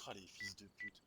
Ah, les fils de pute.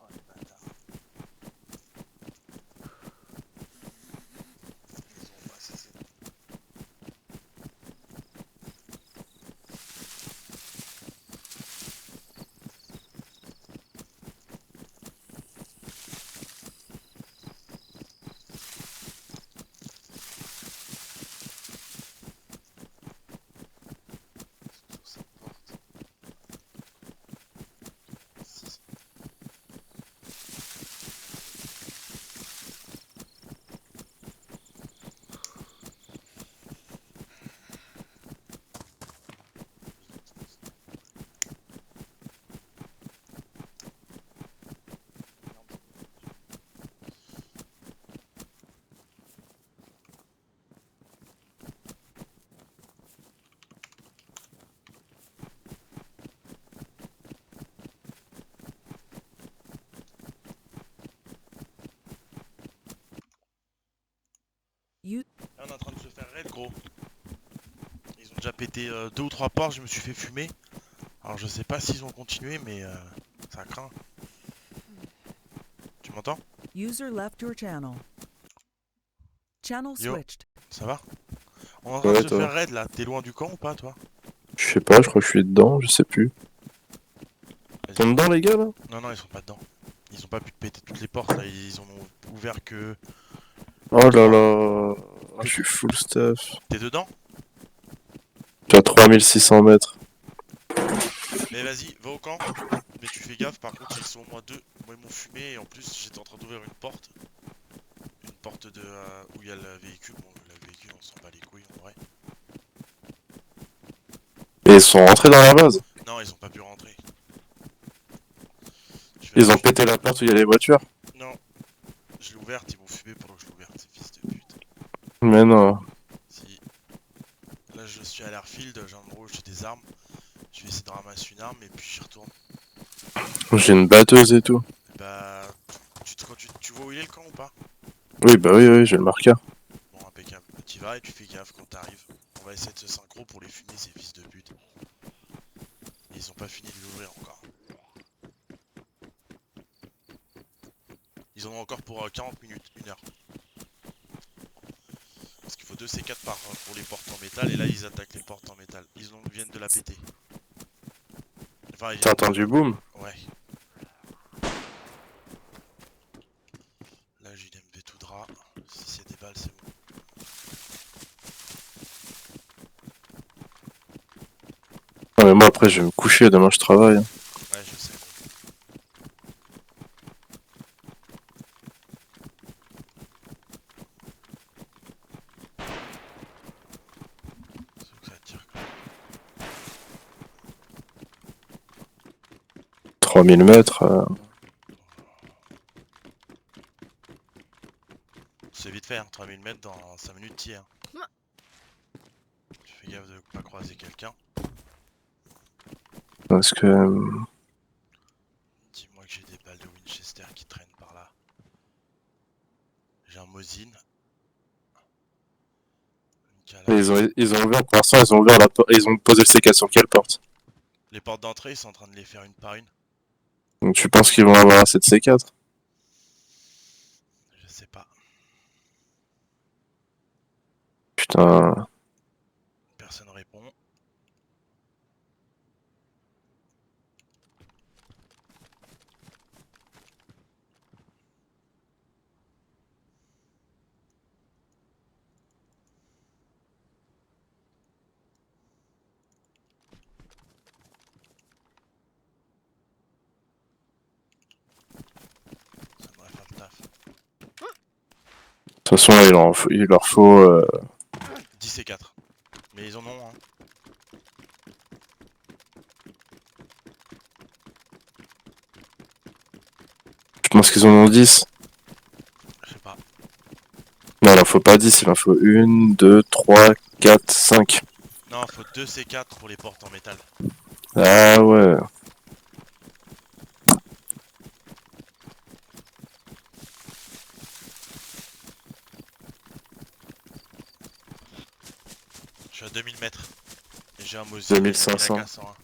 Oh, les bâtards. Ils ont pas cessé. Sur cette porte. Si. You Là, on est en train de se faire raid, gros. Ils ont déjà pété 2 ou 3 portes, je me suis fait fumer. Alors je sais pas s'ils ont continué, mais ça craint. Tu m'entends? user left your channel. Channel Yo, switched. ça va? On est en train de Ouais, se faire toi. raid là. T'es loin du camp ou pas, toi? Je sais pas, je crois que je suis dedans, je sais plus. Ils sont Vas-y. dedans, les gars, là? Non, non, ils sont pas dedans. Ils ont pas pu péter toutes les portes là. Ils en ont ouvert que Oh là 3. là. Je suis full stuff. T'es dedans? Tu as 3600 mètres. Mais vas-y, va au camp. Mais tu fais gaffe, par contre, ils sont au moins 2. Moi, ils m'ont fumé et en plus, j'étais en train d'ouvrir une porte. Une porte de où il y a le véhicule. Bon, le véhicule, on s'en bat les couilles en vrai. Et ils sont rentrés dans la base. Non, ils ont pas pu rentrer. Ils ont pété la porte où il y a les voitures. Non, je l'ai ouverte, ils m'ont fumé pendant que je l'ai ouverte, ces fils de pute. Mais non. Si. Là, je suis à l'airfield, j'ai un endroit où j'ai des armes. Je vais essayer de ramasser une arme et puis j'y retourne. J'ai une batteuse et tout. Bah, tu vois où il est le camp ou pas? Oui, bah oui, j'ai le marqueur. Bon, impeccable. Tu vas et tu fais gaffe quand t'arrives. On va essayer de se synchro pour les fumer, ces fils de pute. Et ils ont pas fini de l'ouvrir encore. Ils en ont encore pour 40 minutes, 1 heure. Parce qu'il faut 2 C4 pour les portes en métal, et là ils attaquent les portes en métal. Viennent de la péter. Enfin, ils T'as viennent de... entendu boum? Ouais. Là j'ai une MV tout drap. Si c'est des balles, c'est bon. Non, mais moi après je vais me coucher, demain je travaille. Ouais, je sais. C'est que ça tire quoi. 3000 mètres. C'est vite fait, hein. 3000 mètres dans 5 minutes tir. Tu fais gaffe de pas croiser quelqu'un. Parce que. Dis-moi que j'ai des balles de Winchester qui traînent par là. J'ai un Mosin. Une calache. Ils ont ouvert, pour l'instant, ils ont ouvert la porte. Ils ont posé le C4 sur quelle porte? Les portes d'entrée, ils sont en train de les faire une par une. Donc tu penses qu'ils vont avoir assez de C4? Je sais pas. Putain. Personne répond. Ça devrait faire le taf. De toute façon, il leur faut. 10 et 4. Mais ils en ont, hein. Je pense qu'ils en ont 10. Je sais pas. Non, il en faut pas 10, il en faut 1, 2, 3, 4, 5. Non, faut 2 C4 pour les portes en métal. Ah ouais. Je suis à 2000 mètres. Et j'ai un Mosin. 2500. AK-101.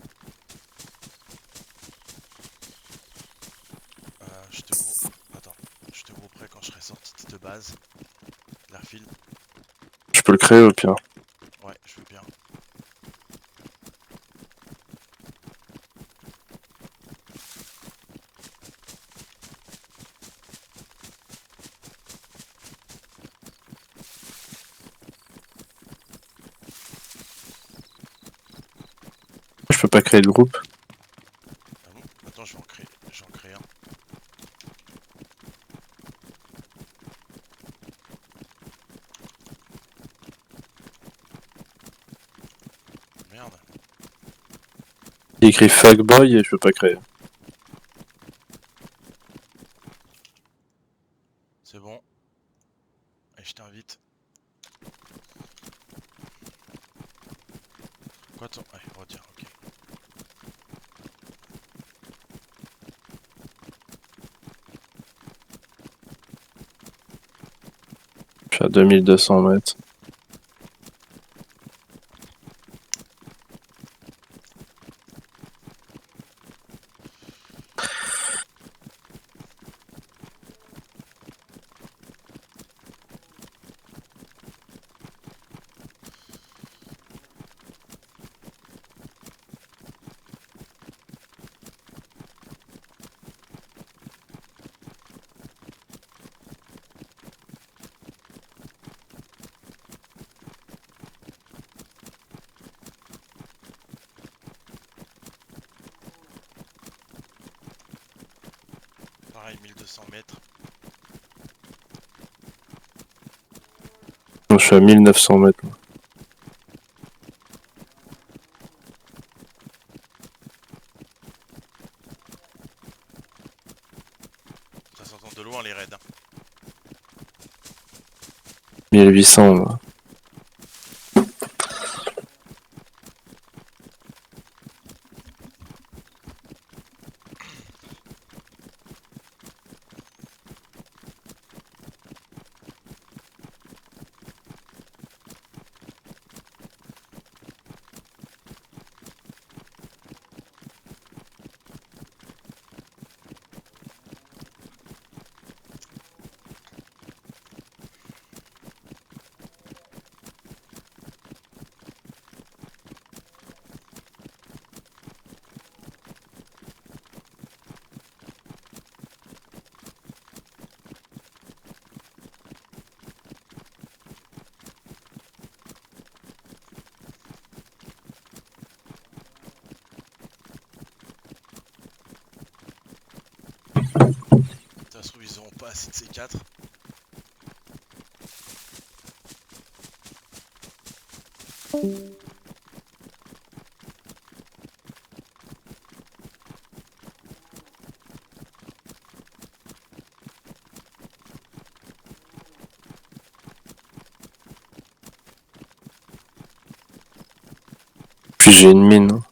Je te gros. Attends. Je te gros près quand je serai sorti de base. L'airfield. Je peux le créer au pire. Ouais, je veux bien. Je peux pas créer de groupe. Ah bon? Attends, je vais en créer. J'en crée un. Merde. Il écrit fuckboy et je peux pas créer. C'est bon. Et je t'invite. Quoi ton... Ouais, redire, ok. Je suis à 2200 mètres. Pareil, 1200 mètres. Donc, je suis à 1900 mètres. Ça s'entend de loin les raids. Hein. 1800. Là. pas assez de C4. Puis j'ai une mine.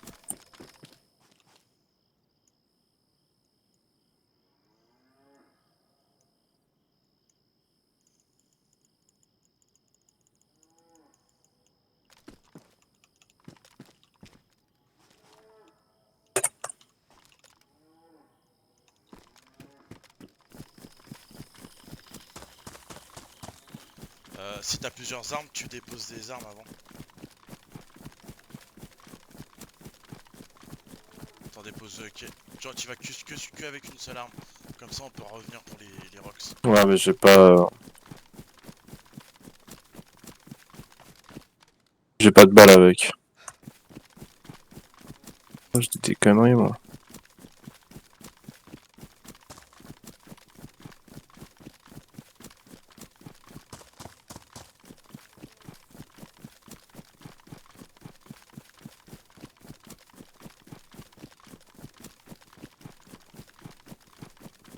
Si t'as plusieurs armes, tu déposes des armes avant. T'en déposes genre tu vas que avec une seule arme. Comme ça on peut revenir pour les rocks. Ouais, mais j'ai pas. J'ai pas de balle avec. Je dis des conneries, moi.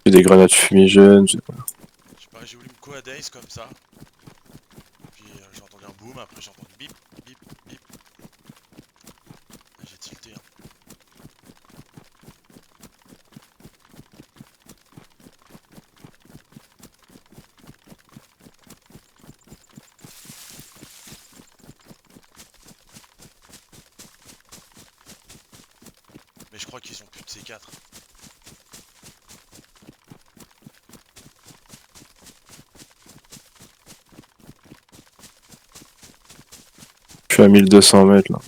J'ai des grenades fumigènes. Je sais pas, j'ai voulu me co-daze comme ça. Puis j'ai entendu un boom, après j'ai entendu bip, bip, bip. J'ai tilté. Hein. Mais je crois qu'ils ont plus de C4. Je suis à 1200 mètres là.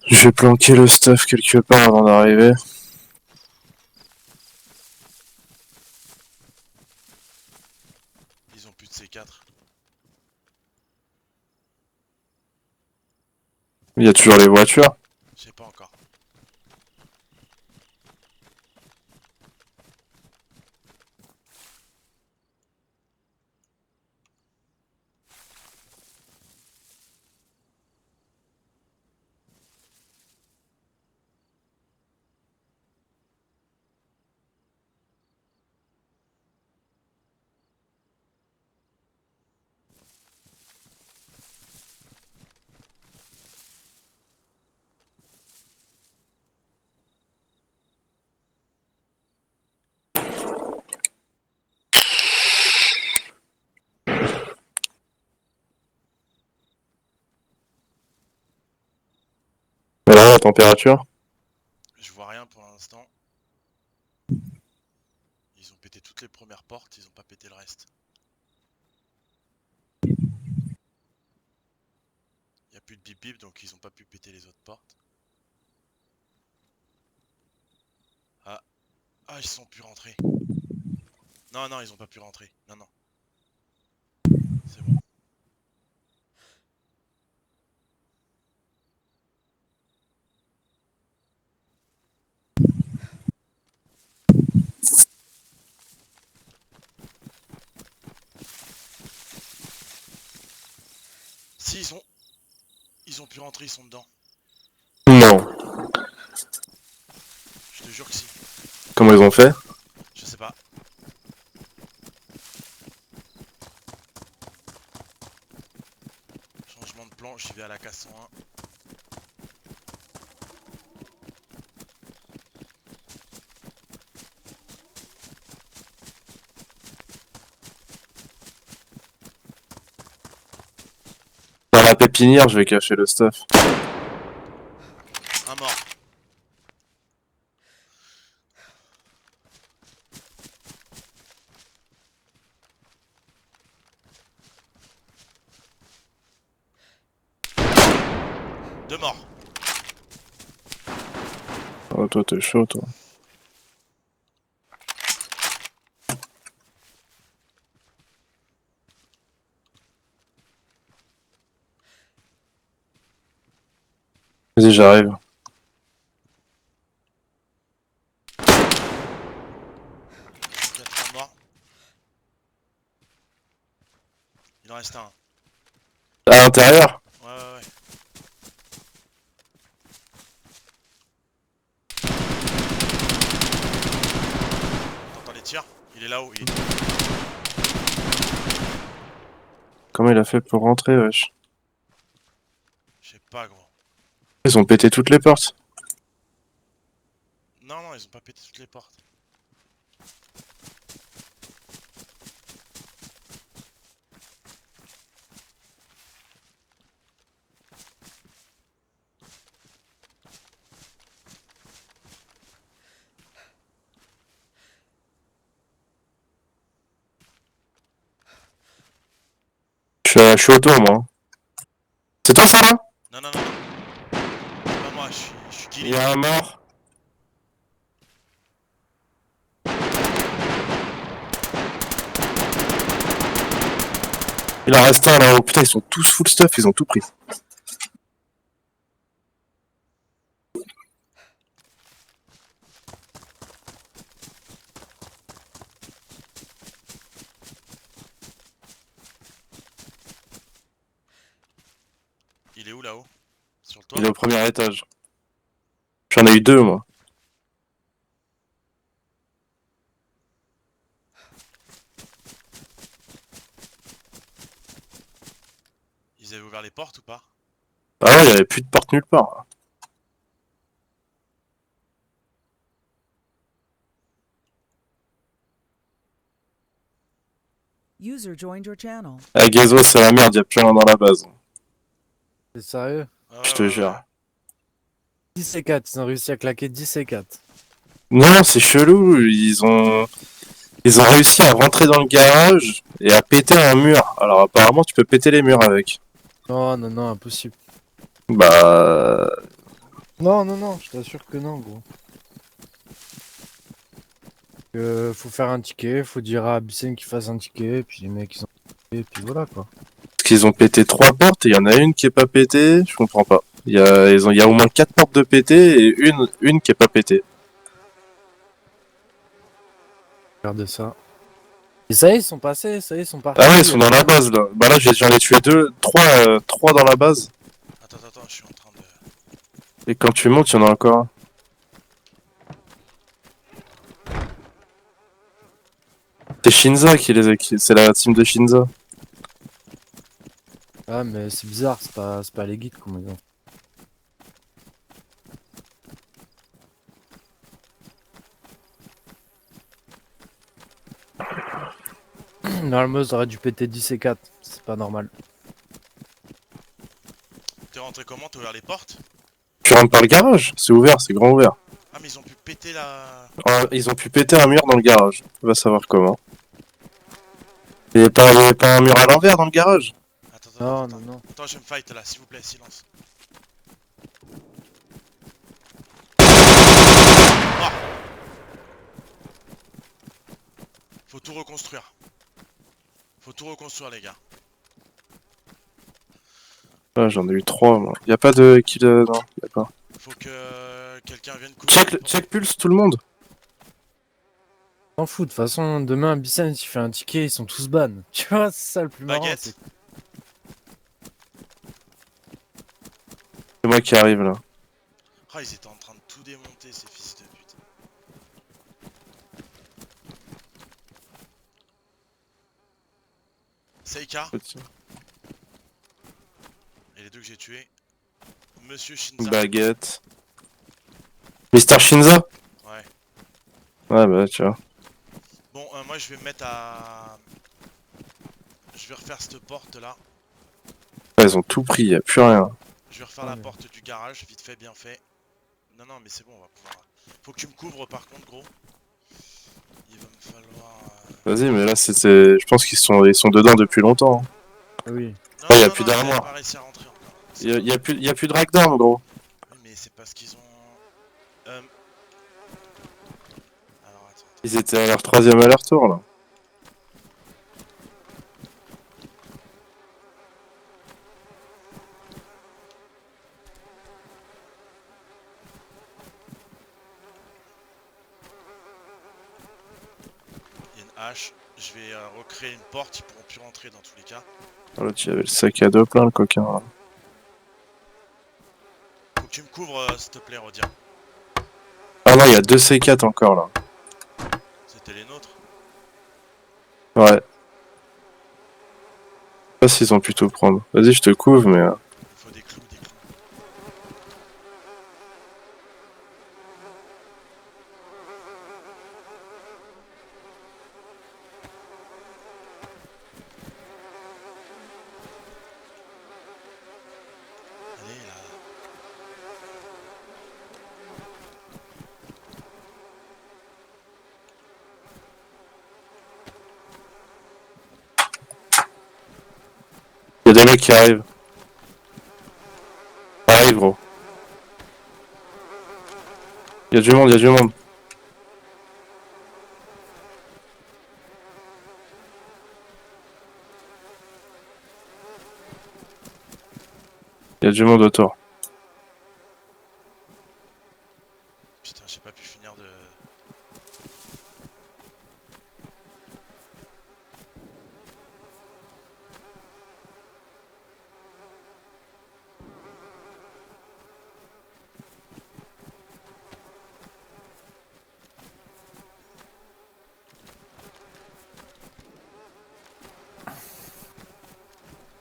Je vais planquer le stuff quelque part avant d'arriver. Ils ont plus de C4. Il y a toujours les voitures. Je sais pas encore. Mais là, la température. Je vois rien pour l'instant. Ils ont pété toutes les premières portes, ils ont pas pété le reste. Il y a plus de bip bip donc ils ont pas pu péter les autres portes. Ah, ah ils sont plus rentrés. Non non ils ont pas pu rentrer. Non non. C'est bon. Si ils ont pu rentrer, ils sont dedans. Non. Je te jure que si. Comment ils ont fait? Je sais pas. Changement de plan, j'y vais à la casse 101. Dans la pépinière, je vais cacher le stuff. Un mort. Deux morts. Oh, toi, t'es chaud, toi. Vas-y, j'arrive. Quatre morts. Il en reste un. À l'intérieur? Ouais. T'entends les tirs? Il est là-haut. Comment il a fait pour rentrer, wesh? Je sais pas, gros. Ils ont pété toutes les portes. Non, ils ont pas pété toutes les portes. Je suis autour, moi. C'est toi, ça, là? Non. C'est pas moi, je suis Il killing. y a un mort. Il en reste un, là-haut. Putain, ils sont tous full stuff, ils ont tout pris. Il est où là-haut? Sur le toit? Il est au premier étage. J'en ai eu deux, moi. Ils avaient ouvert les portes ou pas? Ah ouais, il y avait plus de porte nulle part. User joined your channel. Ah, Gazo, c'est la merde, y a plus rien dans la base. C'est sérieux? Je te jure. 10 et 4, ils ont réussi à claquer 10 et 4. Non, c'est chelou, ils ont réussi à rentrer dans le garage et à péter un mur. Alors apparemment, tu peux péter les murs avec. Non, impossible. Bah... Non, je t'assure que non, gros. Faut faire un ticket, faut dire à Abyssine qu'il fasse un ticket, puis les mecs ils ont et puis voilà quoi. Parce qu'ils ont pété 3 portes et il y en a une qui est pas pétée, je comprends pas. Il y a au moins 4 portes de pétées et une qui est pas pétée. Regardez ça. Et ça y est, ils sont passés, ça y est, ils sont partis. Ah ouais, ils sont dans la base là. Bah là, j'en ai tué trois dans la base. Attends, je suis en train de... Et quand tu montes, il y en a encore un. C'est Shinza c'est la team de Shinza. Ah mais c'est bizarre, c'est pas les guides comme ils ont. Normalement, ils auraient dû péter 10 et 4, c'est pas normal. T'es rentré comment? T'as ouvert les portes? Tu rentres par le garage, c'est ouvert, c'est grand ouvert. Ah, mais ils ont pu péter la... Ils ont pu péter un mur dans le garage. On va savoir comment. Il y avait pas un mur à l'envers dans le garage. Attends. Non. Attends, je me fight là, s'il vous plaît, silence. Ah, faut tout reconstruire. Les gars. Ah, j'en ai eu 3 moi. Y a pas de kill. Non, y a pas. Faut que quelqu'un vienne couper. les portes. Check pulse tout le monde. M'en fous, de toute façon, demain Abyssine s'il fait un ticket, ils sont tous ban. Tu vois, c'est ça le plus marrant. Baguette. C'est moi qui arrive là. Ah, ils étaient en train de tout démonter, ces fils de pute. Seika et les deux que j'ai tués. Monsieur Shinza. Baguette. Mister Shinza. Ouais. Ouais, bah tu vois. Bon, moi je vais me mettre à... Je vais refaire cette porte là. Ouais, ils ont tout pris, y a plus rien. Je vais refaire Ah, la mais- porte du garage, vite fait, bien fait. Non, mais c'est bon, on va pouvoir... Faut que tu me couvres par contre, gros. Il va me falloir... Vas-y, mais là, je pense qu'ils sont dedans depuis longtemps. Hein. Ah oui. Non, Ouais, y a plus d'armoire. Pas réussi à rentrer encore. y a plus de rack d'armes, gros. Oui, mais c'est parce qu'ils ont. Alors attends. Ils étaient à leur 3ème aller-retour, là. Il y a une hache. Je vais recréer une porte. Ils pourront plus rentrer dans tous les cas. Oh, l'autre, il avait le sac à dos plein, le coquin, là. Faut que tu me couvres, s'il te plaît, Rodia. Ah non, il y a 2 C4 encore, là. C'était les nôtres. Ouais. Je sais pas s'ils ont pu tout prendre. Vas-y, je te couvre, mais... Il faut des clous, des clous. Allez, là. Il y a des mecs qui arrivent. Arrive, gros. Il y a du monde, il y a du monde. Il y a du monde autour. Putain, j'ai pas pu finir de.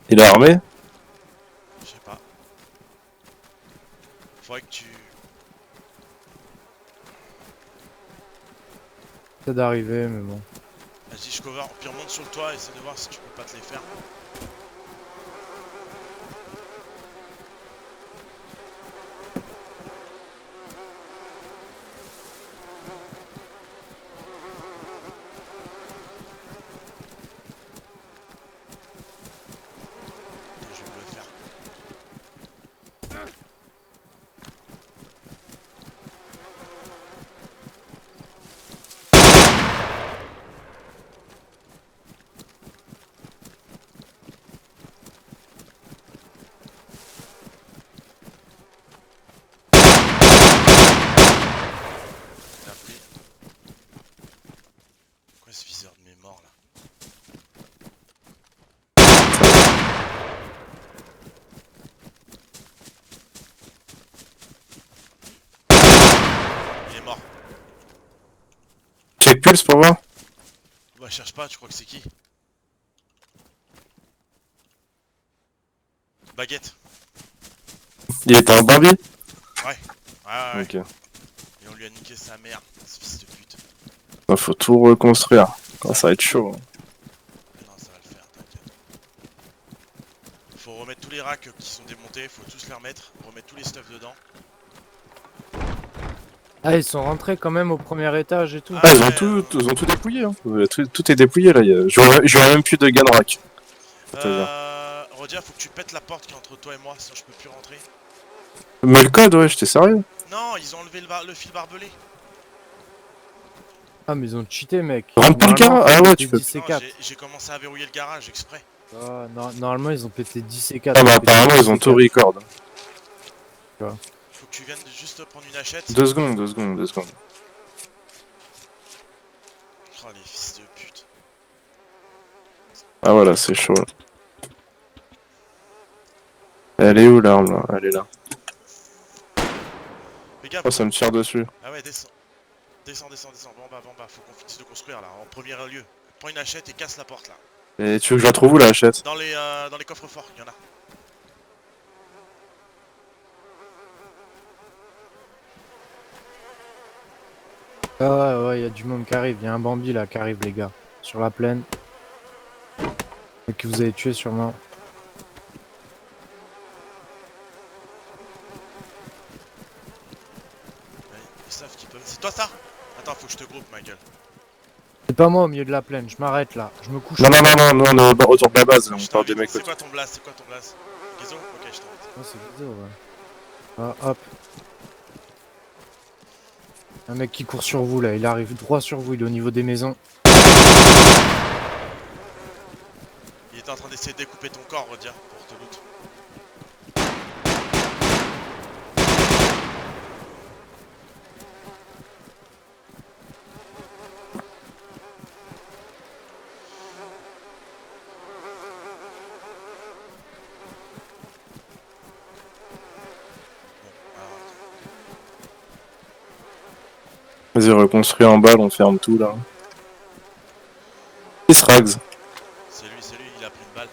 Il est armé? Je sais pas. Faudrait que tu. C'est d'arriver, mais bon. Vas-y, je cover. Puis remonte sur le toit, essaie de voir si tu peux pas te les faire. Et je vais me le faire. T'as pris. Quoi ce viseur de mes morts là? Il est mort. Check pulse pour voir? Bah cherche pas, tu crois que c'est qui? Baguette. Il était un Bambi? Ouais. Ouais. Ok. Et on lui a niqué sa mère, ce fils de pute. Il faut tout reconstruire. Oh, ça va être chaud. Mais non, ça va le faire, t'inquiète. Faut remettre tous les racks qui sont démontés, faut tous les remettre, remettre tous les stuff dedans. Ah, ils sont rentrés quand même au premier étage et tout. Ah, ils ont tout dépouillé. Hein. Tout est dépouillé là. J'aurais même plus de gun rack. Rodia, faut que tu pètes la porte qui est entre toi et moi, sinon je peux plus rentrer. Mais le code, ouais, j'étais sérieux. Non, ils ont enlevé le fil barbelé. Ah, mais ils ont cheaté, mec. Rentre plus le Normalement, garage. Ah ouais, tu c'était peux. 10 Non, C4. j'ai commencé à verrouiller le garage exprès. Ah, normalement, ils ont pété 10 C4. Ah bah apparemment ils ont tout record. Faut que tu viennes juste prendre une hachette. 2 secondes, 2 secondes, 2 secondes. Oh les fils de pute. Ah voilà, c'est chaud là. Elle est où l'arme là? Elle est là. Fais gaffe. Oh, ça me tire dessus. Ah ouais, descends. Descends. Va en bas. Faut qu'on finisse de construire là, en premier lieu. Prends une hachette et casse la porte là. Et tu veux que je la trouve où la hachette? Dans les coffres forts, il y en a. Ah ouais, il y a du monde qui arrive. Il y a un Bambi là qui arrive, les gars. Sur la plaine. Et que vous avez tué sûrement. Ouais, ils savent qu'ils peuvent. C'est toi ça? Attends, faut que je te groupe ma gueule. C'est pas moi au milieu de la plaine. Je m'arrête là. Je me couche. Non, non, non, non, non, on est autour de la base, là, on Je parle des t'invite. mecs C'est autour. quoi ton blast? Gezo? Ok, je t'embête. Oh, c'est bizarre, ouais. Ah, hop. Un mec qui court sur vous là, il arrive droit sur vous, il est au niveau des maisons. Il était en train d'essayer de découper ton corps, Rodia, pour te loot. Bon, alors attends. Vas-y, reconstruis en balle, on ferme tout là. Et Srags. C'est lui, il a pris une balle.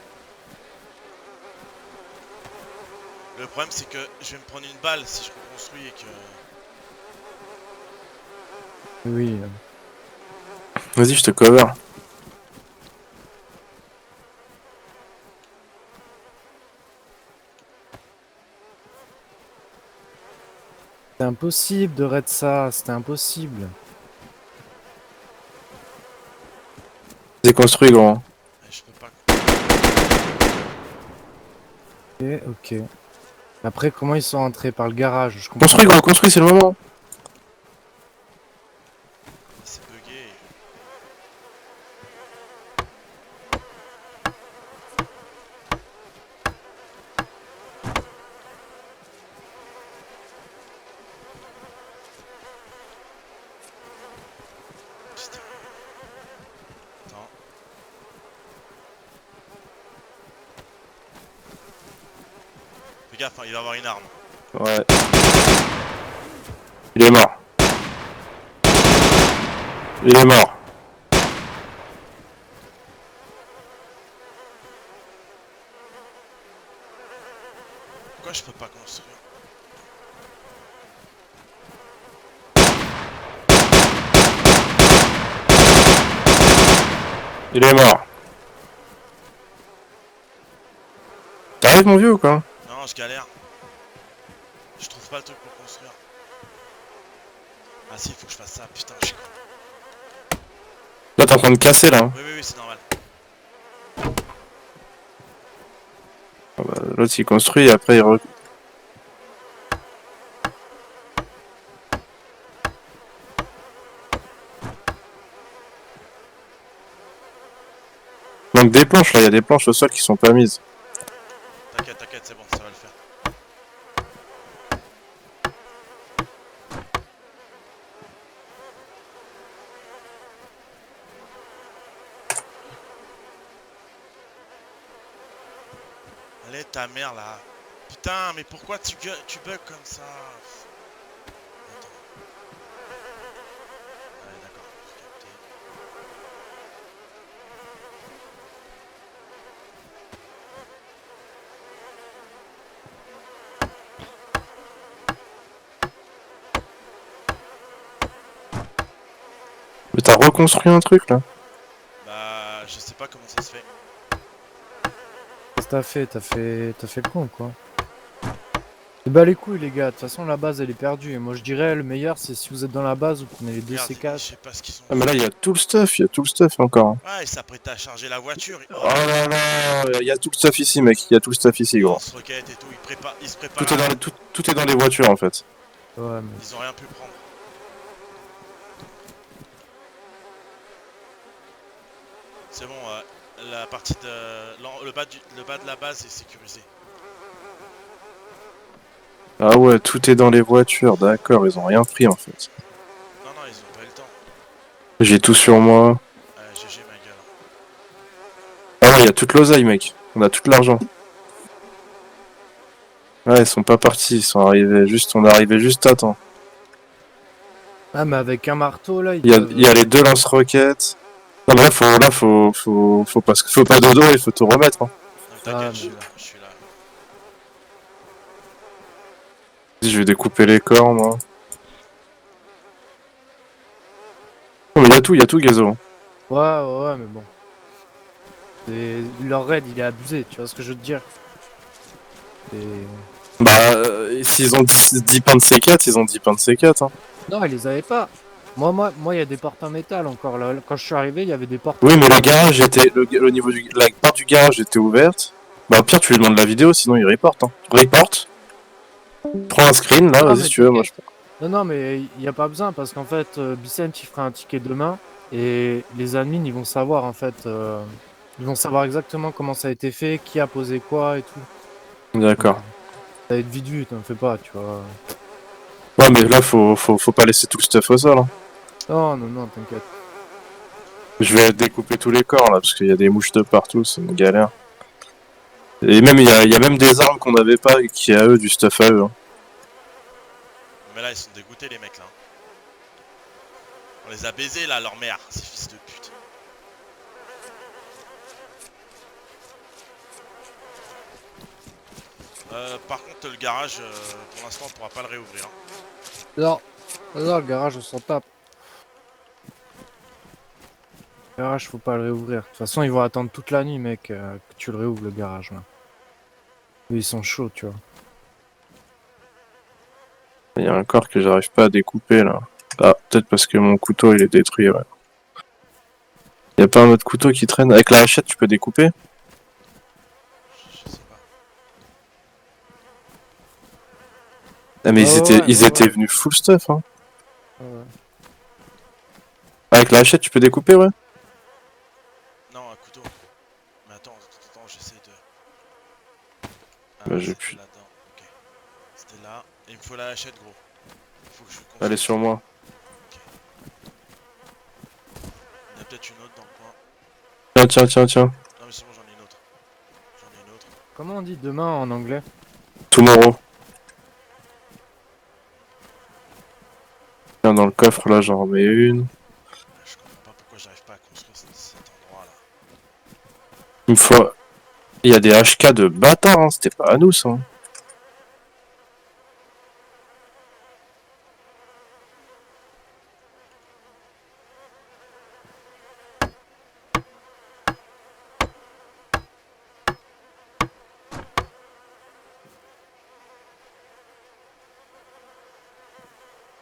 Le problème c'est que je vais me prendre une balle si je reconstruis et que... Oui. Vas-y, je te cover. C'est impossible de raid ça, c'était impossible. C'est construit, grand. Je peux pas... Ok. Après, comment ils sont entrés par le garage? Je comprends Construis, pas. gros, construis, c'est le moment. C'est bugué. Putain. Attends. Fais gaffe, hein, il va avoir une arme. Ouais. Il est mort. Il est mort. Pourquoi je peux pas construire? Il est mort. T'arrives, mon vieux, ou quoi? Non, je galère. Je trouve pas le truc pour construire. Ah si, il faut que je fasse ça, putain, je suis con. Là, t'es en train de casser, là. Oui, c'est normal. Ah bah, l'autre, il construit, et après, il... Donc des planches, là, il y a des planches au sol qui sont pas mises. T'inquiète, c'est bon, ça va le faire. Allez, ta mère là. Putain, mais pourquoi tu bugs comme ça? Attends. Ouais, d'accord, j'ai capté. Mais t'as reconstruit un truc, là? Bah, je sais pas comment ça se fait. Qu'est-ce que t'as fait? T'as fait le con, quoi. Et bah les couilles, les gars. De toute façon, la base, elle est perdue. Et moi, je dirais, le meilleur, c'est si vous êtes dans la base, vous prenez les deux Regarde, je C4. sais pas ce qu'ils ont Ah, mais là, fait. il y a tout le stuff, il y a tout le stuff encore. Ouais, il s'apprête à charger la voiture. Oh là là, il y a tout le stuff ici, mec, il y a tout le stuff ici, gros. Lance-roquette et tout, il se prépare. Tout est dans les, tout est dans les voitures, en fait. Ouais, mais... Ils ont rien pu prendre. C'est bon, la partie de... le bas de la base est sécurisé. Ah ouais, tout est dans les voitures, d'accord, ils ont rien pris, en fait. Non, ils ont pas eu le temps. J'ai tout sur moi. GG ma gueule. Ah ouais, il y a toute l'oseille, mec. On a tout l'argent. Ouais, ils sont pas partis, ils sont arrivés juste... On est arrivé juste à temps. Ah, mais avec un marteau, là, Il y a les deux lance-roquettes. Non, mais là, faut pas dodo, il faut tout remettre, hein. Donc t'inquiète, Ah, je mais- suis là. Je vais découper les corps, moi. Non, mais il y a tout, Gazo. Ouais, mais bon. Leur raid, il est abusé, tu vois ce que je veux te dire? Bah, s'ils ont 10 pains de C4, ils ont 10 pains de C4, hein. Non, ils les avaient pas. Moi, il y a des portes en métal encore. Là, quand je suis arrivé, il y avait des portes. Oui, mais le garage était... Le niveau la porte du garage était ouverte. Bah au pire tu lui demandes la vidéo, sinon il reporte. Hein. Reporte. Prends un screen là, Ah, vas-y mais si tu veux, moi je... Non, non, mais il n'y a pas besoin parce qu'en fait, Bicent il fera un ticket demain et les admins ils vont savoir en fait. Ils vont savoir exactement comment ça a été fait, qui a posé quoi et tout. D'accord. Ça va être vite vu, t'en fais pas, tu vois. Ouais mais là faut pas laisser tout le stuff au sol. Hein. Non, non, non, t'inquiète. Je vais découper tous les corps là, parce qu'il y a des mouches de partout, c'est une galère. Et même il y a même des armes qu'on n'avait pas et qui a eux du stuff à eux. Hein. Mais là, ils sont dégoûtés, les mecs, là. On les a baisés, là, leur mère, ces fils de pute. Par contre, le garage, pour l'instant, on pourra pas le réouvrir. Hein. Non, non, le garage on s'en tape. Le garage faut pas le réouvrir. De toute façon, ils vont attendre toute la nuit, mec, que tu le réouvres le garage là. Eux, ils sont chauds, tu vois. Il y a un corps que j'arrive pas à découper là. Ah, peut-être parce que mon couteau il est détruit, ouais. Y a pas un autre couteau qui traîne? Avec la hachette tu peux découper? Je sais pas. Ah mais Ouais, ils ouais, étaient ouais. venus full stuff hein. Ouais. Avec la hachette tu peux découper ouais? Non, un couteau. Mais attends, j'essaie de... Ah, Bah j'ai c'était plus. là-dedans. Ok. C'était là. Et il me faut la hachette, gros. Faut que je construise. Elle est sur moi. Ok. Il y en a peut-être une autre dans le coin. Tiens. Non, mais c'est bon, j'en ai une autre. J'en ai une autre. Comment on dit demain en anglais? Tomorrow. Tiens, dans le coffre là j'en remets une. Ah, je comprends pas pourquoi j'arrive pas à construire cet endroit-là. Une fois. Il y a des HK de bâtards hein, c'était pas à nous ça. Hein.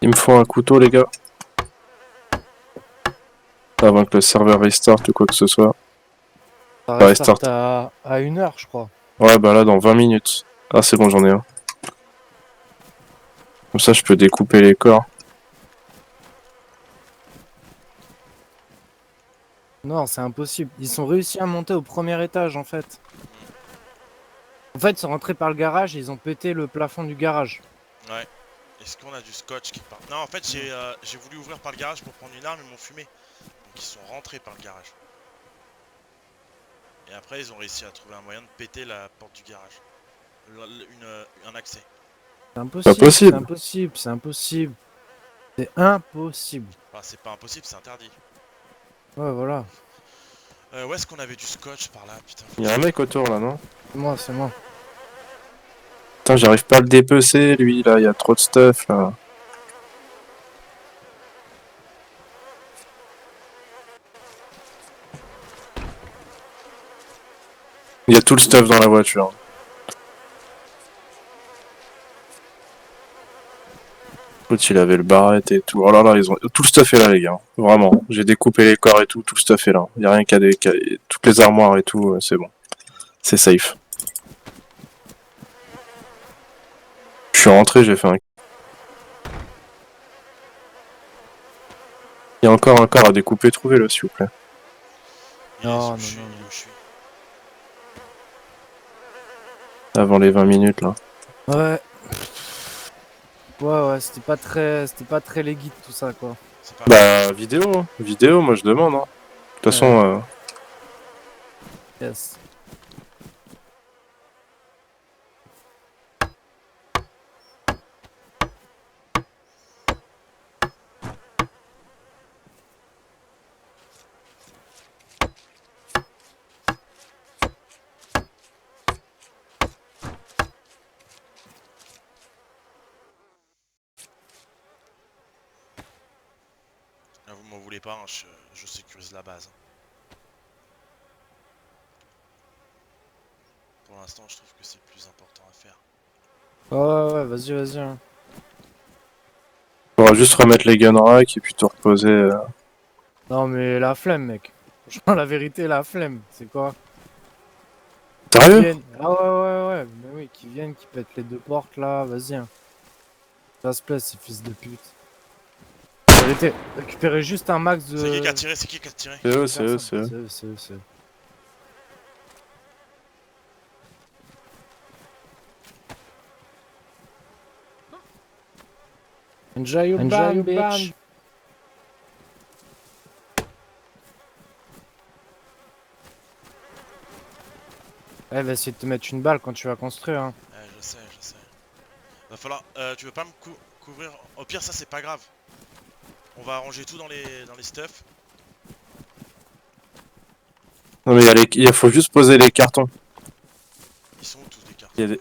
Il me faut un couteau les gars. Avant que le serveur restart ou quoi que ce soit. Ça Ouais, restart start. à 1 heure, je crois. Ouais bah là dans 20 minutes. Ah c'est bon j'en ai un. Comme ça je peux découper les corps. Non, c'est impossible. Ils sont réussi à monter au premier étage, en fait. En fait, ils sont rentrés par le garage et ils ont pété le plafond du garage. Ouais. Est-ce qu'on a du scotch quelque part? Non, en fait, j'ai voulu ouvrir par le garage pour prendre une arme, ils m'ont fumé. Donc ils sont rentrés par le garage. Et après, ils ont réussi à trouver un moyen de péter la porte du garage. Un accès. C'est impossible, c'est possible. impossible, c'est impossible. C'est impossible. Enfin, c'est pas impossible, c'est interdit. Ouais, voilà. Où est-ce qu'on avait du scotch par là? Putain, Il y a un mec autour là non? C'est moi, c'est moi. Putain j'arrive pas à le dépecer lui là, il y a trop de stuff là. Il y a tout le stuff dans la voiture. L'autre il avait le barrette et tout. Oh là là, ils ont... tout le stuff est là les gars. Vraiment. J'ai découpé les corps et tout, tout le stuff est là. Il y a rien qu'à toutes les armoires et tout, c'est bon. C'est safe. Je suis rentré, j'ai fait un... Il y a encore un corps à découper, trouvez-le s'il vous plaît. Il est Non, où je non, suis, non, il est où je suis. Avant les 20 minutes là. Ouais. Ouais, c'était pas très legit tout ça, quoi. C'est pas grave. Bah vidéo, hein. Vidéo moi je demande. Hein. De toute façon... Yes. Ah, vous m'en voulez pas, hein, je sécurise la base. Hein. Pour l'instant, je trouve que c'est le plus important à faire. Ouais, vas-y, vas-y. Hein. On va juste remettre les gun racks et puis tout reposer. Non, mais la flemme, mec. Franchement, la vérité, la flemme. C'est quoi? Sérieux? viennent. Ah ouais, mais oui, qui viennent, qui pètent les deux portes là, vas-y. Hein. Ça se plaît, ces fils de pute. Arrêtez, récupérez juste un max de. C'est qui a tiré? C'est qui a tiré? C'est eux, c'est eux, c'est eux. C'est eux. Enjoy your ban, bitch. Elle va essayer de te mettre une balle quand tu vas construire. Hein. Ouais, je sais. Va falloir. Tu veux pas me couvrir? Au pire, ça c'est pas grave. On va arranger tout dans les stuff. Non mais il faut juste poser les cartons. Ils sont où tous les cartes?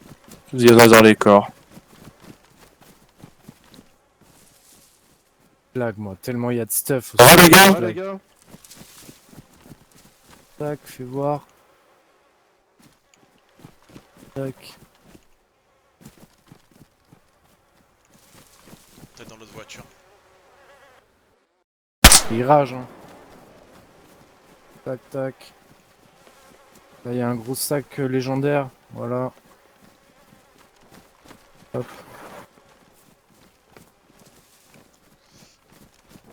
Il y en a dans les corps. Lag, moi, tellement il y a de stuff. Ça va les Lag. gars? Tac, fais voir. Tac. Peut-être dans l'autre voiture. Il rage, hein. Tac, tac. Là, il y a un gros sac légendaire. Voilà. Hop.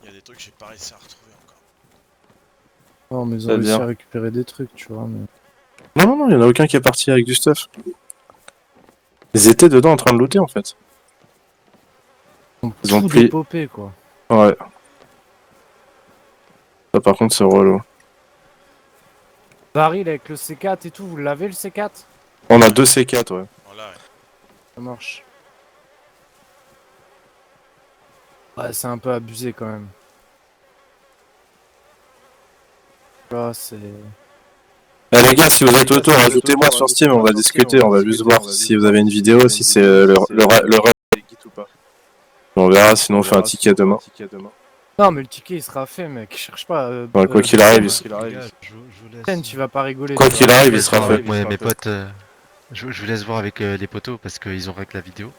Il y a des trucs que j'ai pas réussi à retrouver encore. Oh, mais ils ont Ça réussi vient. à récupérer des trucs, tu vois. Mais... Non, il y en a aucun qui est parti avec du stuff. Ils étaient dedans en train de looter en fait. Ils ont tout pris- dépopé, quoi. Ouais. Ça par contre c'est relou. Baril avec le C4 et tout, vous l'avez le C4? On a 2 C4 ouais. Voilà, ouais. Ça marche. Ouais, c'est un peu abusé quand même. Là, c'est... Eh les gars, si vous êtes autour, ajoutez-moi sur Steam, on va discuter, on va juste voir si vous avez une vidéo, si c'est le ou pas. On verra, sinon on fait un ticket demain. Non, mais le ticket il sera fait, mec. Cherche pas. Ouais, quoi qu'il arrive, Les gars, je vous laisse. Tu vas pas rigoler. Quoi tu qu'il vois. arrive, Je il laisse sera voir fait. avec mes potes. Je vous laisse voir avec les potos parce qu'ils ont règle la vidéo.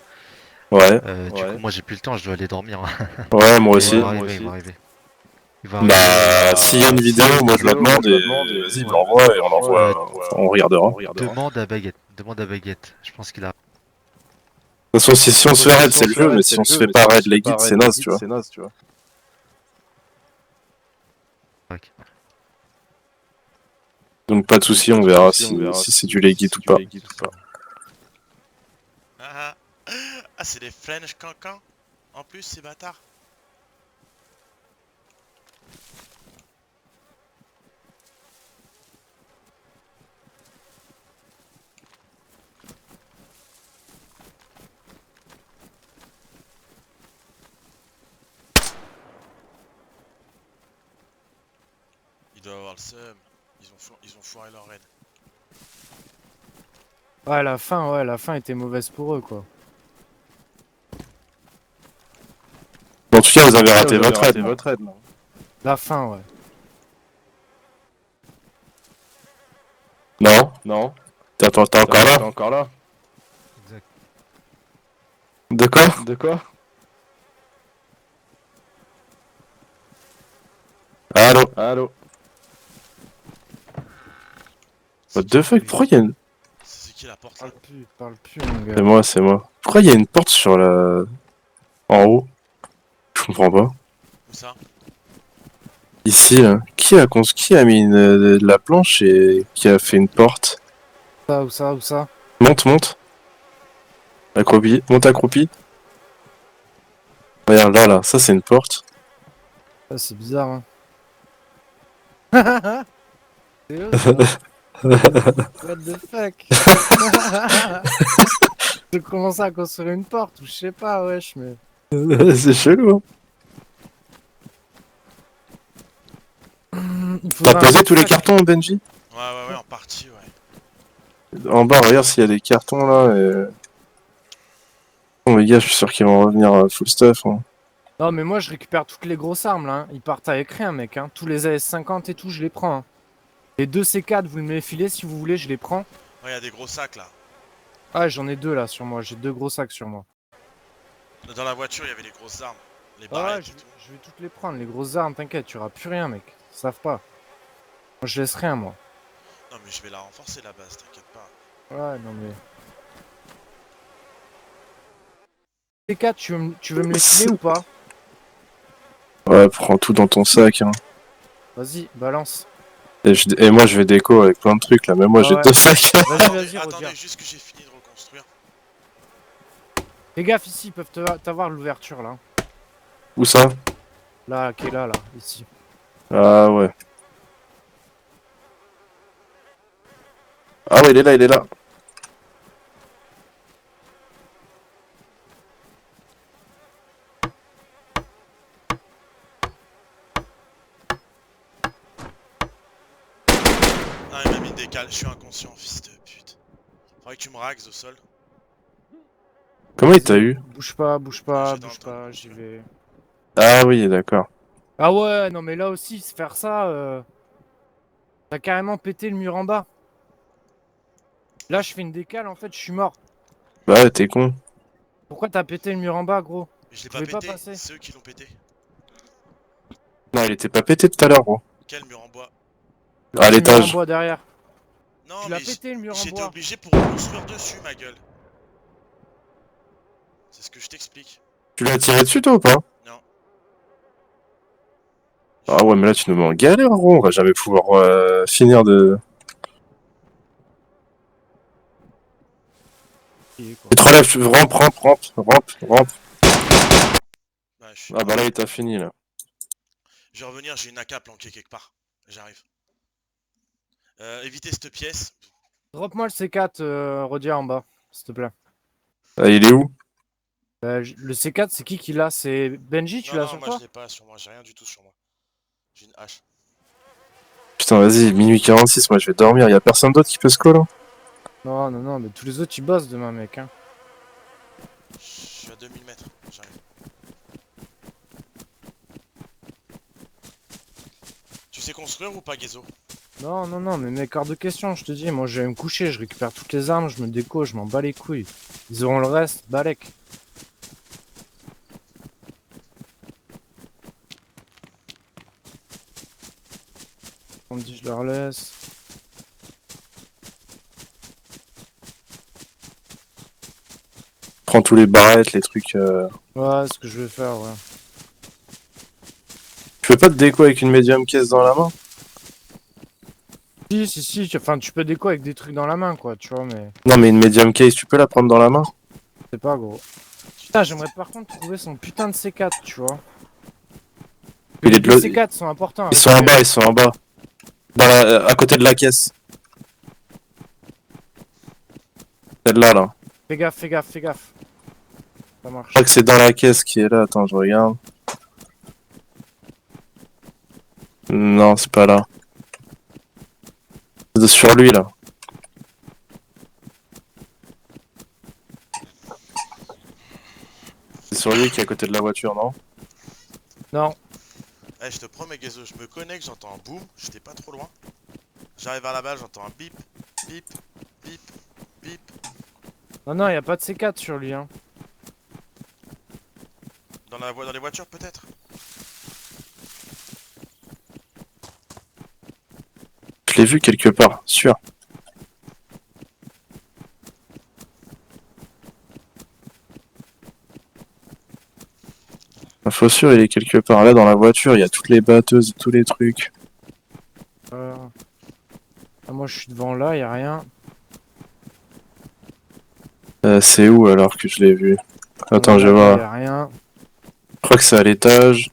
Ouais, Du coup, moi j'ai plus le temps, je dois aller dormir. ouais, moi Mais aussi. il va arriver, il va arriver. Il va arriver. Bah, s'il y a une vidéo, moi je la demande et vas-y, me l'envoie et on l'envoie, on regardera. Demande à Baguette. Demande à Baguette. Je pense qu'il a. De toute façon, si on se fait raid, c'est le jeu, mais si on se fait pas raid les guides, c'est naze, tu vois. Donc pas de soucis, on verra si c'est du legit ou pas. Ah, c'est des French cancans. En plus, ces bâtards. Ils doivent avoir le seum. Ils ont foiré leur raid. Ouais, la fin était mauvaise pour eux, quoi. En tout cas, vous avez raté votre raid. La fin, ouais. Non. T'es encore là? Exact. De quoi? Allô? What the fuck? Pourquoi il y a une... C'est qui la porte là? Parle plus, mon gars. C'est moi. Pourquoi il y a une porte sur la... En haut? Je comprends pas. Où ça? Ici, là. Qui a mis de la planche et qui a fait une porte? Où ça? Monte. Accroupi. Monte accroupi. Regarde, là. Ça, c'est une porte. Ça, c'est bizarre, hein. C'est eux, ça. What the fuck? Je commence à construire une porte ou je sais pas, wesh, mais... C'est chelou, hein. Il faudra T'as un posé tous les sac. cartons, Benji? Ouais, en partie, ouais. En bas, regarde s'il y a des cartons, là. Et... Bon, les gars, je suis sûr qu'ils vont revenir full stuff. Hein. Non, mais moi, je récupère toutes les grosses armes, là. Hein. Ils partent avec rien, mec. Hein. Tous les AS50 et tout, je les prends. Hein. Les 2 C4, vous me les filez si vous voulez, je les prends. Ouais, y'a des gros sacs là. Ah, j'en ai 2 là sur moi. J'ai 2 gros sacs sur moi. Dans la voiture, il y avait les grosses armes. Les Ah ouais, barrettes et tout. je vais toutes les prendre. Les grosses armes, t'inquiète, tu auras plus rien, mec. Ils savent pas. Moi, je laisse rien, moi. Non, mais je vais la renforcer la base, t'inquiète pas. Ouais, non mais. T4, tu veux me les filer ou pas? Ouais, prends tout dans ton sac. Hein. Vas-y, balance. Et moi, je vais déco avec plein de trucs là. Même moi, Ah j'ai ouais. 2 sacs. Vas-y, Attendez, Roger. juste que j'ai fini de reconstruire. Fais gaffe ici, ils peuvent t'avoir l'ouverture là. Où ça? Là, qui est là, ici. Ah ouais. Ah ouais, il est là, il est là. Ah, il m'a mis une décale, je suis inconscient, fils de pute. Faudrait que tu me rags au sol. Comment il t'a eu? Bouge pas, bouge pas, J'étais en bouge train de pas, j'y construire. vais. Ah oui, d'accord. Ah ouais, non mais là aussi, se faire ça, t'as carrément pété le mur en bas. Là, je fais une décale, en fait, je suis mort. Bah ouais, t'es con. Pourquoi t'as pété le mur en bas, gros? Mais je l'ai Je pas pouvais pas pété, passer. c'est eux qui l'ont pété. Non, il était pas pété tout à l'heure, gros. Quel mur en bois? À Le mur en l'étage. bois derrière. Non, Tu mais l'as pété le mur en j'étais bois. obligé pour reconstruire dessus, ma gueule. C'est ce que je t'explique. Tu l'as tiré dessus, toi, ou pas? Non. Ah ouais, mais là, tu nous mets en galère, gros. On va jamais pouvoir finir de... Et quoi. Tu te relèves, tu rampe, rampe, rampe, rampe, rampe. Bah, je suis Ah bah là, mort. il t'a fini, là. Je vais revenir, j'ai une AK planquée quelque part. J'arrive. Évitez cette pièce. Drop-moi le C4, Rodia, en bas, s'il te plaît. Ah, il est où? Le C4, c'est qui l'a? C'est Benji, tu Non, l'as non, sur moi je toi? l'ai pas sur moi, j'ai rien du tout sur moi. J'ai une hache. Putain, vas-y, minuit 46, moi, je vais dormir. Y a personne d'autre qui peut se call, hein? Non, non, non, mais tous les autres, ils bossent demain, mec. Hein. Je suis à 2000 mètres, j'arrive. Tu sais construire ou pas, Gezo? Non, non, non, mais mec, hors de question, je te dis. Moi, je vais me coucher, je récupère toutes les armes, je me déco, je m'en bats les couilles. Ils auront le reste, balèque. On me dit, je leur laisse. Prends tous les barrettes, les trucs... Ouais, c'est ce que je vais faire, ouais. Tu fais pas de déco avec une médium caisse dans la main? Si, si, si, enfin, tu peux déco avec des trucs dans la main, quoi, tu vois, mais Non, mais une medium case, tu peux la prendre dans la main? c'est pas gros. Putain, j'aimerais par contre trouver son putain de C4, tu vois. Il Les est de deux l'autre- C4 sont importants. à Ils sont en récupérer. bas, ils sont en bas. Dans à côté de la caisse. Celle-là, là. Fais gaffe, fais gaffe, fais gaffe. Ça marche. Je crois que c'est dans la caisse qui est là. Attends, je regarde. Non, c'est pas là. C'est sur lui, là. C'est sur lui qui est à côté de la voiture, non? Non, Eh, je te promets, Gezo, je me connecte, j'entends un boom, j'étais pas trop loin. J'arrive à la balle, j'entends un bip, bip, bip, bip. non, non, y a pas de C4 sur lui, hein. Dans les voitures, peut-être? Je l'ai vu quelque part, sûr. Info sûr, il est quelque part. Là, dans la voiture, il y a toutes les batteuses, tous les trucs. Ah, moi, je suis devant là, y a rien. C'est où alors que je l'ai vu? Attends, je vais Y voir. a rien. Je crois que c'est à l'étage.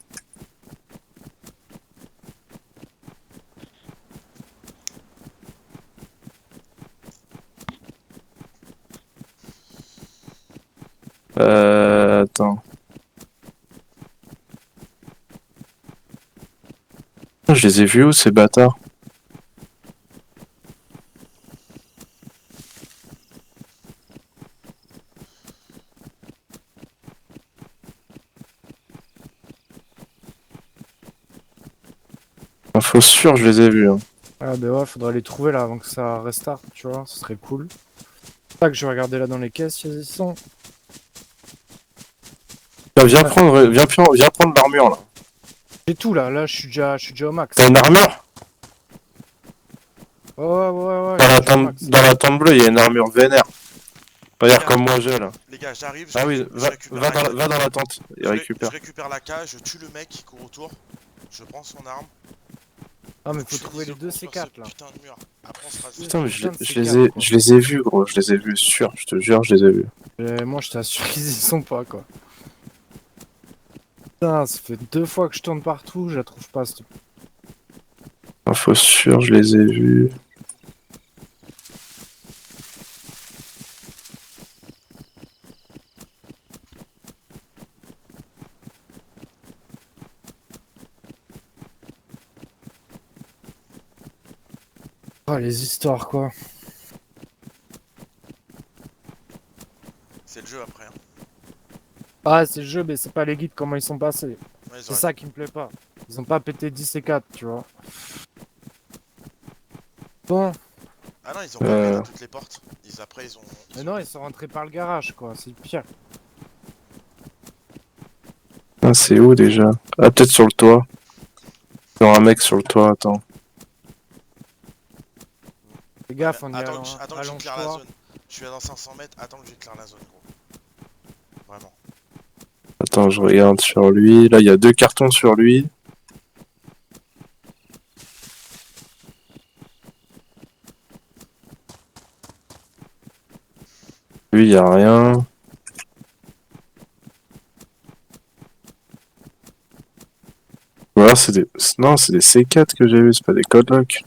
Attends. Je les ai vus où ces bâtards? Info sûr, je les ai vus. Hein. Ah, bah ouais, faudrait les trouver là avant que ça restart, tu vois, ce serait cool. C'est ça que je vais regarder là dans les caisses, ils sont. Là, viens prendre l'armure là. J'ai tout là, je suis déjà au max. T'as une armure? Ouais, ouais, ouais, ouais. Dans la je vois, tente, Max. dans la tente bleue, il y a une armure vénère. Regarde Regarde. comme moi j'ai là. Les gars, j'arrive, Ah oui, je récupère la cage. va dans la tente et Je récupère. récupère la cage, je tue le mec qui court autour. Je prends son arme. Ah, mais Faut que faut je trouver finisse les de deux construire C4 là. ce putain de mur. Après on sera Putain, mais Putain de je les C4, ai, quoi. je les ai vus, gros. Je les ai vus, sûr. Je te jure, je les ai vus. Moi, je t'assure qu'ils y sont pas, quoi. Putain, ça fait 2 fois que je tourne partout, je la trouve pas, cette... Info sûr, je les ai vus. Oh, les histoires, quoi. C'est le jeu après. Hein. Ah, c'est le jeu, mais c'est pas les guides, comment ils sont passés. Ouais, ils C'est auraient- ça qui me plaît pas. Ils ont pas pété 10 C4, tu vois. Bon, Ah non, ils ont pas pété toutes les portes. Après ils ont. mais non, ils sont rentrés par le garage, quoi. C'est le pire. Ah, c'est où déjà? Ah, peut-être sur le toit. Il y aura un mec sur le toit, attends. Fais gaffe, on y Attends, attends que allonge j'éclaire la toi. zone. Je suis à dans 500 mètres, attends que j'éclaire la zone, gros. Vraiment. Attends, je regarde sur lui. Là, il y a 2 cartons sur lui. Lui, il y a rien. Ou alors, c'est des... Non, c'est des C4 que j'ai vu, c'est pas des codlocks.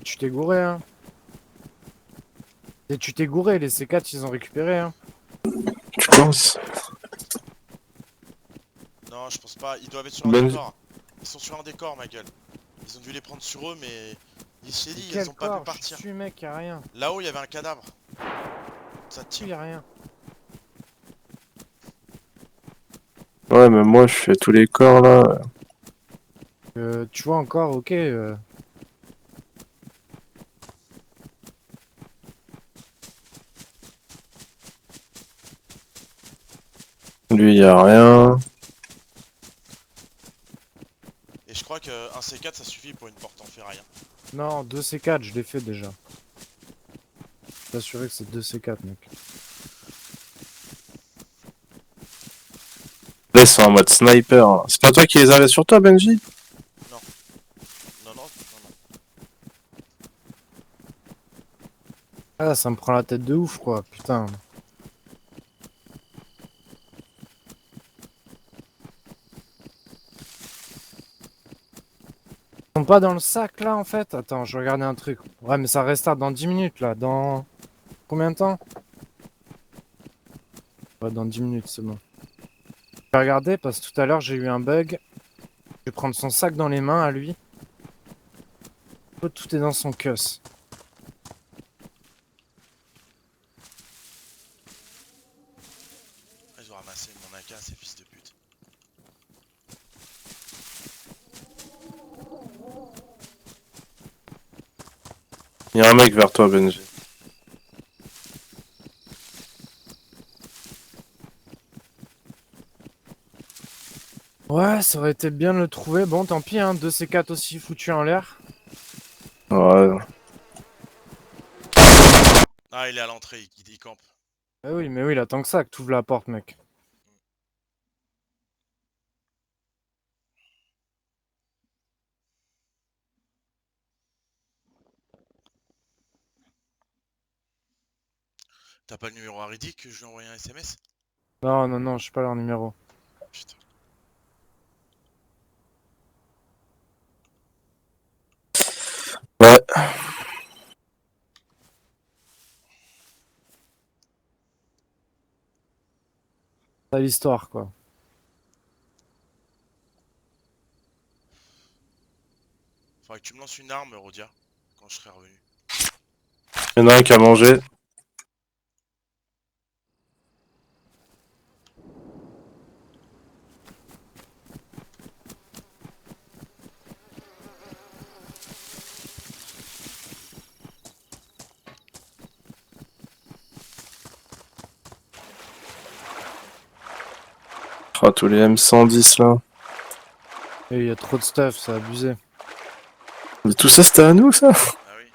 Tu t'es gouré, hein. Et tu t'es gouré, les C4, ils ont récupéré, hein. Tu penses? Non, je pense pas. Ils doivent être sur un Ben- décor. Ils sont sur un décor, ma gueule. Ils ont dû les prendre sur eux, mais. Il s'est dit, Quel ils ont pas pu corps, partir. je tue, mec, y'a rien. Là-haut, il y avait un cadavre. Ça Tu tire. y'a rien. Ouais, mais moi, je fais tous les corps, là. Tu vois encore, ok. Lui, il y a rien. Et je crois qu'un C4 ça suffit pour une porte en ferraille. Hein. Non, 2 C4, je l'ai fait déjà. Je suis assuré que c'est 2 C4, mec. Là, ils sont en mode sniper. Hein. C'est pas toi qui les avais sur toi, Benji? Non, non, non. Ah, ça me prend la tête de ouf, quoi, putain. Ils sont pas dans le sac, là, en fait? Attends, je vais regarder un truc. Ouais, mais ça restart dans 10 minutes, là. Dans... Combien de temps? Ouais, dans 10 minutes, c'est bon. Je vais regarder, parce que tout à l'heure, j'ai eu un bug. Je vais prendre son sac dans les mains, à lui. Tout est dans son cuss. Ils ont ramassé mon AK, ces fils de pute. Il y a un mec vers toi, Benji. Ouais, ça aurait été bien de le trouver. Bon, tant pis, hein. 2 C4 aussi foutus en l'air. Ouais. Ah, il est à l'entrée, il campe. Mais oui, là, tant que ça, que tu ouvres la porte, mec. T'as pas le numéro à Riddick que je lui ai envoyé un SMS? Non, non, non, je sais pas leur numéro. Putain. Ouais. C'est l'histoire, quoi. Faudrait que tu me lances une arme, Rodia, quand je serai revenu. Il y en a un qui a mangé. Ah, tous les M110 là. Et il y a trop de stuff, c'est abusé. Mais tout ça, c'était à nous, ça? Ah oui.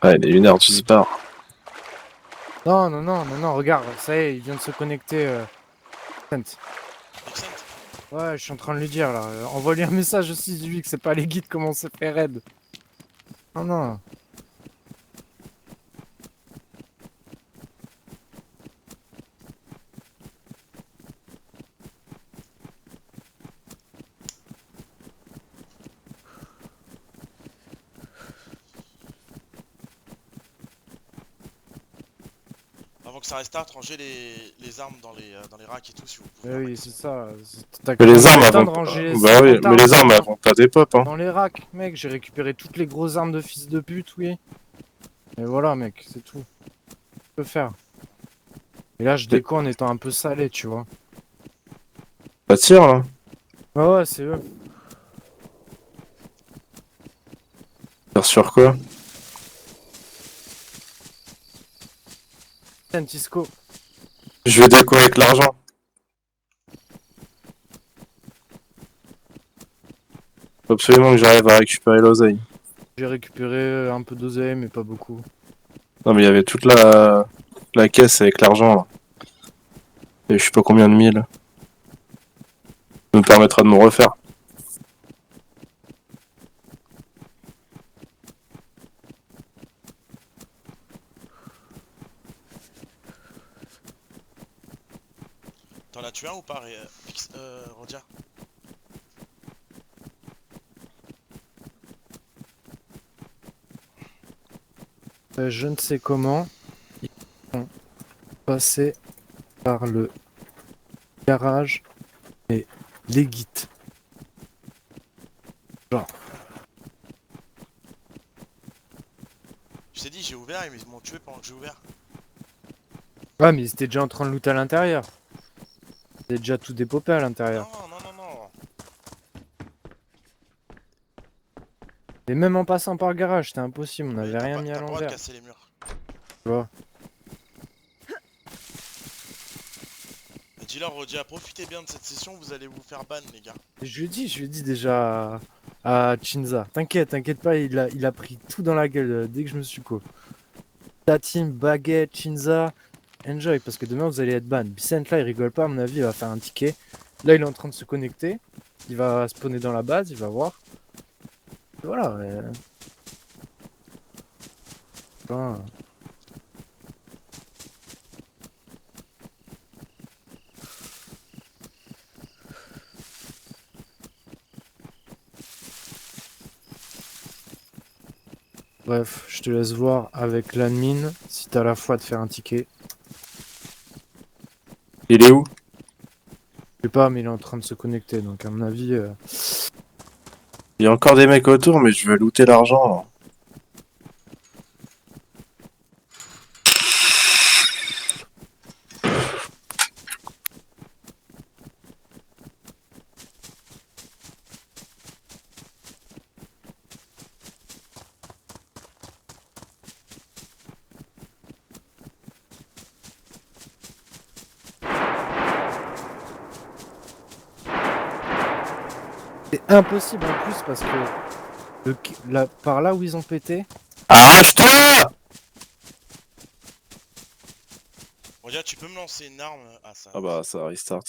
Ouais, il est 1h du bar. Non, non, non, non, non, regarde, ça y est, il vient de se connecter. Vincent. Vixen. Ouais, je suis en train de lui dire là. Envoie-lui un message aussi, dis-lui que c'est pas les guides, comment c'est fait raid. Non, non. Avant que ça restart, rangez les armes dans les racks et tout si vous pouvez. Mais un oui, maximum. c'est ça. T'as Mais les qu'à armes, le temps elles de vont ranger Bah oui, 50 mais les armes, dans- elles vont pas des pop, hein. Dans les racks, mec, j'ai récupéré toutes les grosses armes de fils de pute, oui. Et voilà, mec, c'est tout. Je peux faire. Et là, je déco en étant un peu salé, tu vois. Ça tire, là. Ouais, ouais, c'est eux. Tire sur quoi? Tiens, Tisco. Je vais déco avec l'argent. Faut absolument que j'arrive à récupérer l'oseille. J'ai récupéré un peu d'oseille, mais pas beaucoup. Non, mais il y avait toute la caisse avec l'argent, là. Et je sais pas combien de mille. Ça me permettra de me refaire. T'en as tué un ou pas, Rodia? Je ne sais comment. Ils sont passés par le garage et les guides. Je t'ai dit, j'ai ouvert, ils m'ont tué pendant que j'ai ouvert. Ouais, mais ils étaient déjà en train de looter à l'intérieur. Ils étaient déjà tout dépopé à l'intérieur. Non, non, non, non. Et même en passant par le garage, c'était impossible, on Mais n'avait t'as rien pas- mis t'as à pas le droit de l'envers. casser les murs. Tu vois. Dis-leur, Rodia, profitez bien de cette session, vous allez vous faire ban, les gars. Et je lui ai dit déjà à Chinza. T'inquiète pas, il a pris tout dans la gueule dès que je me suis co. Ta team, Baguette, Chinza, enjoy, parce que demain vous allez être ban. Vicent là, il rigole pas, à mon avis, il va faire un ticket. Là, il est en train de se connecter. Il va spawner dans la base, il va voir. Et voilà. Enfin, bref, je te laisse voir avec l'admin si t'as la foi de faire un ticket. Il est où? Je sais pas, mais il est en train de se connecter, donc à mon avis. Il y a encore des mecs autour, mais je veux looter l'argent, là. C'est impossible en plus parce que par là où ils ont pété, Arrache-toi! Rodia, tu peux me lancer une arme? Ah, ça. Ah bah, ça restart.